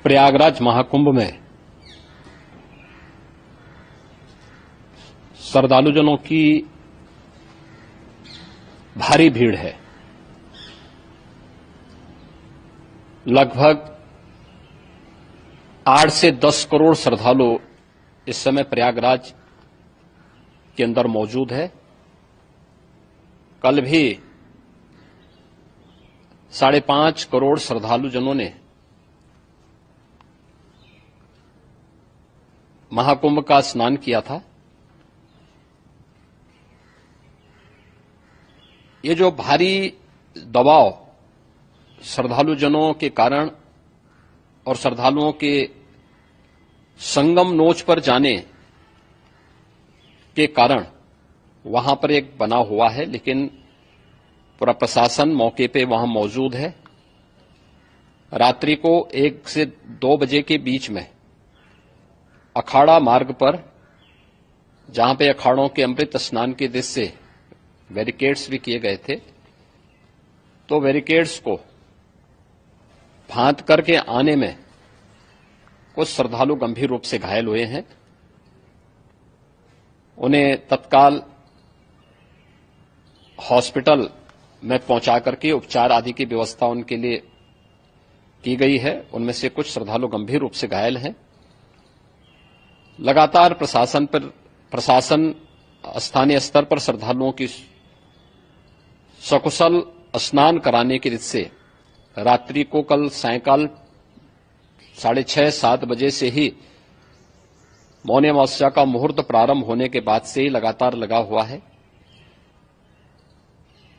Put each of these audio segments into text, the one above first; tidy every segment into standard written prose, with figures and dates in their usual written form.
प्रयागराज महाकुंभ में श्रद्धालुजनों की भारी भीड़ है। लगभग 8 से 10 करोड़ श्रद्धालु इस समय प्रयागराज के अंदर मौजूद है। कल भी 5.5 करोड़ श्रद्धालुजनों ने महाकुंभ का स्नान किया था। ये जो भारी दबाव श्रद्धालुजनों के कारण और श्रद्धालुओं के संगम नोच पर जाने के कारण वहां पर एक बना हुआ है, लेकिन पूरा प्रशासन मौके पे वहां मौजूद है। रात्रि को 1 से 2 बजे के बीच में अखाड़ा मार्ग पर, जहां पे अखाड़ों के अमृत स्नान के दृश्य से बैरिकेड्स भी किए गए थे, तो बैरिकेड्स को फांद करके आने में कुछ श्रद्धालु गंभीर रूप से घायल हुए हैं। उन्हें तत्काल हॉस्पिटल में पहुंचा करके उपचार आदि की व्यवस्था उनके लिए की गई है। उनमें से कुछ श्रद्धालु गंभीर रूप से घायल हैं। लगातार प्रशासन स्थानीय स्तर पर श्रद्धालुओं की सकुशल स्नान कराने के दृष्टि से रात्रि को कल सायंकाल 6:30-7 बजे से ही मौनी अमावस्या का मुहूर्त प्रारंभ होने के बाद से ही लगातार लगा हुआ है।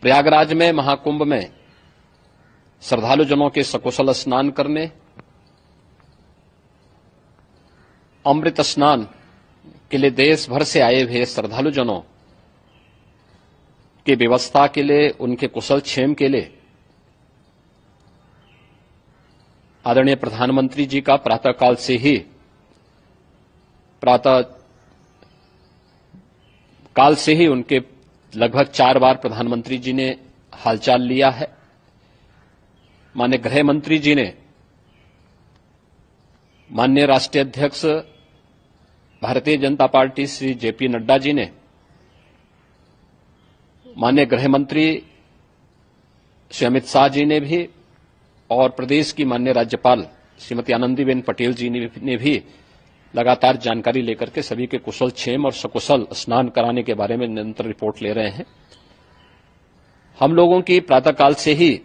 प्रयागराज में महाकुंभ में श्रद्धालुजनों के सकुशल स्नान करने, अमृत स्नान के लिए देश भर से आए हुए श्रद्धालुजनों की व्यवस्था के लिए, उनके कुशल क्षेम के लिए आदरणीय प्रधानमंत्री जी का प्रातःकाल से ही उनके लगभग 4 बार प्रधानमंत्री जी ने हालचाल लिया है। माननीय गृह मंत्री जी ने, माननीय राष्ट्रीय अध्यक्ष भारतीय जनता पार्टी श्री जेपी नड्डा जी ने, माननीय गृह मंत्री श्री अमित शाह जी ने भी, और प्रदेश की माननीय राज्यपाल श्रीमती आनंदीबेन पटेल जी ने भी लगातार जानकारी लेकर के सभी के कुशल क्षेम और सकुशल स्नान कराने के बारे में निरंतर रिपोर्ट ले रहे हैं। हम लोगों की प्रातःकाल से ही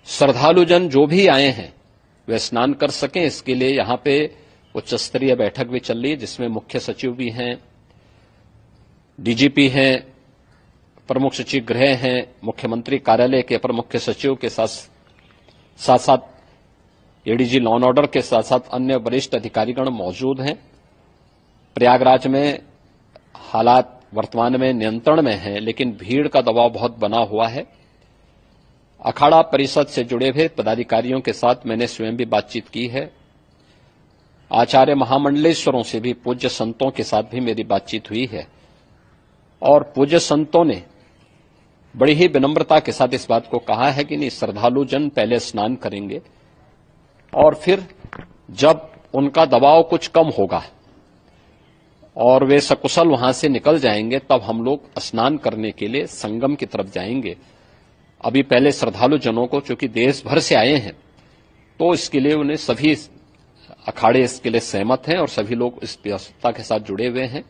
श्रद्धालुजन जो भी आए हैं वे स्नान कर सकें, इसके लिए यहां पे उच्च स्तरीय बैठक भी चल रही है, जिसमें मुख्य सचिव भी हैं, डीजीपी हैं, प्रमुख सचिव गृह हैं, मुख्यमंत्री कार्यालय के अपर मुख्य सचिव के साथ साथ एडीजी लॉ एंड ऑर्डर के साथ साथ अन्य वरिष्ठ अधिकारीगण मौजूद हैं। प्रयागराज में हालात वर्तमान में नियंत्रण में हैं, लेकिन भीड़ का दबाव बहुत बना हुआ है। अखाड़ा परिषद से जुड़े हुए पदाधिकारियों के साथ मैंने स्वयं भी बातचीत की है। आचार्य महामंडलेश्वरों से भी, पूज्य संतों के साथ भी मेरी बातचीत हुई है, और पूज्य संतों ने बड़ी ही विनम्रता के साथ इस बात को कहा है कि नहीं, श्रद्धालु जन पहले स्नान करेंगे और फिर जब उनका दबाव कुछ कम होगा और वे सकुशल वहां से निकल जाएंगे, तब हम लोग स्नान करने के लिए संगम की तरफ जाएंगे। अभी पहले श्रद्धालु जनों को, चूंकि देश भर से आए हैं, तो इसके लिए उन्हें सभी अखाड़े इसके लिए सहमत हैं और सभी लोग इस व्यवस्था के साथ जुड़े हुए हैं।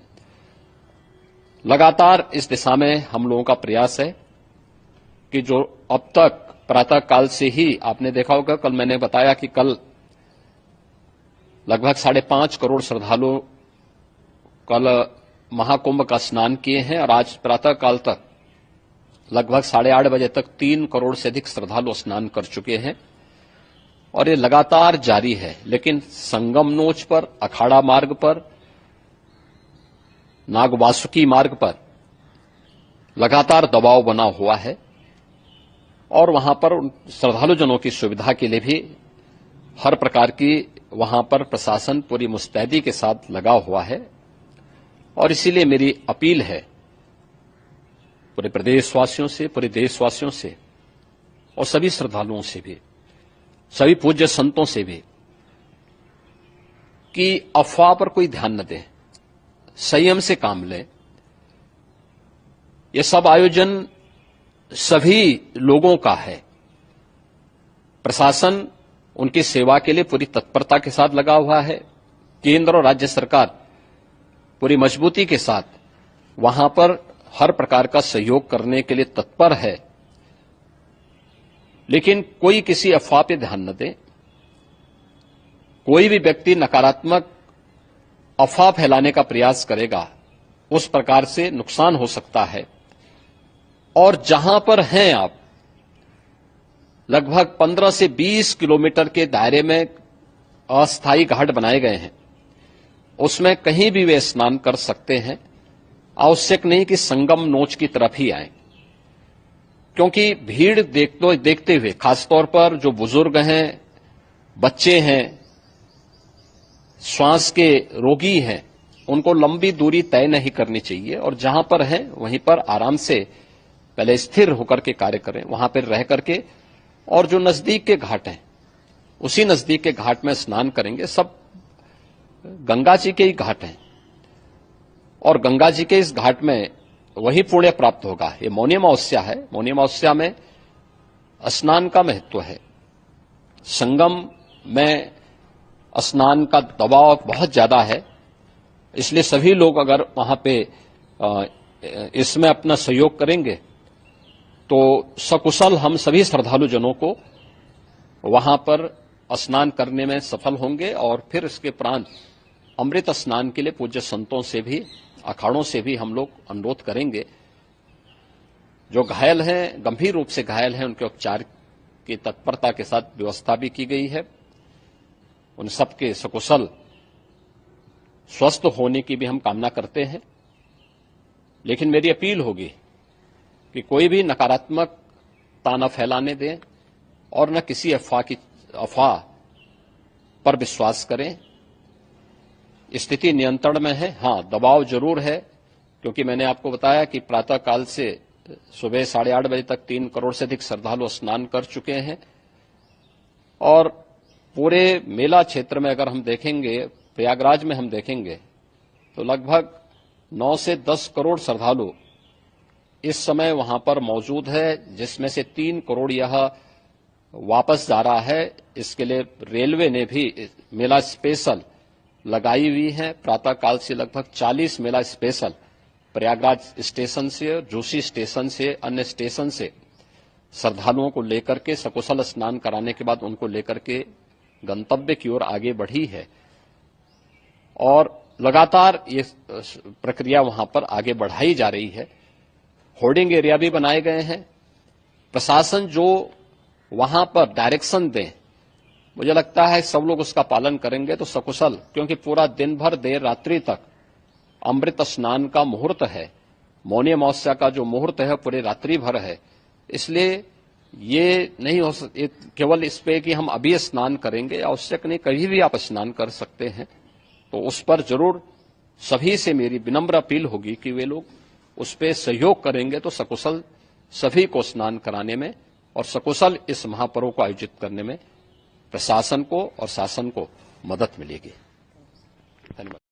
लगातार इस दिशा में हम लोगों का प्रयास है कि जो अब तक प्रातःकाल से ही आपने देखा होगा, कल मैंने बताया कि कल लगभग 5.5 करोड़ श्रद्धालु कल महाकुंभ का स्नान किए हैं, और आज प्रातःकाल तक लगभग 8:30 बजे तक 3 करोड़ से अधिक श्रद्धालु स्नान कर चुके हैं, और ये लगातार जारी है। लेकिन संगम नोच पर, अखाड़ा मार्ग पर, नागवासुकी मार्ग पर लगातार दबाव बना हुआ है, और वहां पर श्रद्धालुजनों की सुविधा के लिए भी हर प्रकार की वहां पर प्रशासन पूरी मुस्तैदी के साथ लगा हुआ है। और इसीलिए मेरी अपील है पूरे प्रदेशवासियों से, पूरे देशवासियों से और सभी श्रद्धालुओं से भी, सभी पूज्य संतों से भी कि अफवाह पर कोई ध्यान न दें, संयम से काम लें। ये सब आयोजन सभी लोगों का है। प्रशासन उनकी सेवा के लिए पूरी तत्परता के साथ लगा हुआ है। केंद्र और राज्य सरकार पूरी मजबूती के साथ वहां पर हर प्रकार का सहयोग करने के लिए तत्पर है। लेकिन कोई किसी अफवाह पे ध्यान न दे। कोई भी व्यक्ति नकारात्मक अफवाह फैलाने का प्रयास करेगा, उस प्रकार से नुकसान हो सकता है। और जहां पर हैं आप, लगभग 15 से 20 किलोमीटर के दायरे में अस्थायी घाट बनाए गए हैं। उसमें कहीं भी वे स्नान कर सकते हैं। आवश्यक नहीं कि संगम नोच की तरफ ही आए, क्योंकि भीड़ देखते हुए, खासतौर पर जो बुजुर्ग हैं, बच्चे हैं, श्वास के रोगी हैं, उनको लंबी दूरी तय नहीं करनी चाहिए और जहां पर हैं वहीं पर आराम से पहले स्थिर होकर के कार्य करें, वहां पर रह करके। और जो नजदीक के घाट हैं, उसी नजदीक के घाट में स्नान करेंगे। सब गंगा जी के ही घाट हैं और गंगा जी के इस घाट में वही पुण्य प्राप्त होगा। ये मौनी अमावस्या है। मौनी अमावस्या में स्नान का महत्व है। संगम में स्नान का दबाव बहुत ज्यादा है, इसलिए सभी लोग अगर वहां पे इसमें अपना सहयोग करेंगे तो सकुशल हम सभी श्रद्धालु जनों को वहां पर स्नान करने में सफल होंगे। और फिर इसके उपरांत अमृत स्नान के लिए पूज्य संतों से भी, अखाड़ों से भी हम लोग अनुरोध करेंगे। जो घायल हैं, गंभीर रूप से घायल हैं, उनके उपचार की तत्परता के साथ व्यवस्था भी की गई है। उन सबके सकुशल स्वस्थ होने की भी हम कामना करते हैं। लेकिन मेरी अपील होगी कि कोई भी नकारात्मकता न फैलाने दें और न किसी अफवाह पर विश्वास करें। स्थिति नियंत्रण में है। हां, दबाव जरूर है, क्योंकि मैंने आपको बताया कि प्रातःकाल से सुबह 8:30 बजे तक 3 करोड़ से अधिक श्रद्धालु स्नान कर चुके हैं। और पूरे मेला क्षेत्र में अगर हम देखेंगे, प्रयागराज में हम देखेंगे तो लगभग 9 से 10 करोड़ श्रद्धालु इस समय वहां पर मौजूद है, जिसमें से 3 करोड़ यह वापस जा रहा है। इसके लिए रेलवे ने भी मेला स्पेशल लगाई हुई है। प्रातःकाल से लगभग 40 मेला स्पेशल प्रयागराज स्टेशन से, जोशी स्टेशन से, अन्य स्टेशन से श्रद्धालुओं को लेकर के सकुशल स्नान कराने के बाद उनको लेकर के गंतव्य की ओर आगे बढ़ी है। और लगातार ये प्रक्रिया वहां पर आगे बढ़ाई जा रही है। होर्डिंग एरिया भी बनाए गए हैं। प्रशासन जो वहां पर डायरेक्शन दें, मुझे लगता है सब लोग उसका पालन करेंगे तो सकुशल, क्योंकि पूरा दिन भर देर रात्रि तक अमृत स्नान का मुहूर्त है। मौनी अमावस्या का जो मुहूर्त है पूरे रात्रि भर है। इसलिए ये नहीं हो केवल इस पे कि हम अभी स्नान करेंगे, आवश्यक नहीं, कभी भी आप स्नान कर सकते हैं। तो उस पर जरूर सभी से मेरी विनम्र अपील होगी कि वे लोग उस पे सहयोग करेंगे तो सकुशल सभी को स्नान कराने में और सकुशल इस महापर्व को आयोजित करने में प्रशासन को और शासन को मदद मिलेगी। धन्यवाद।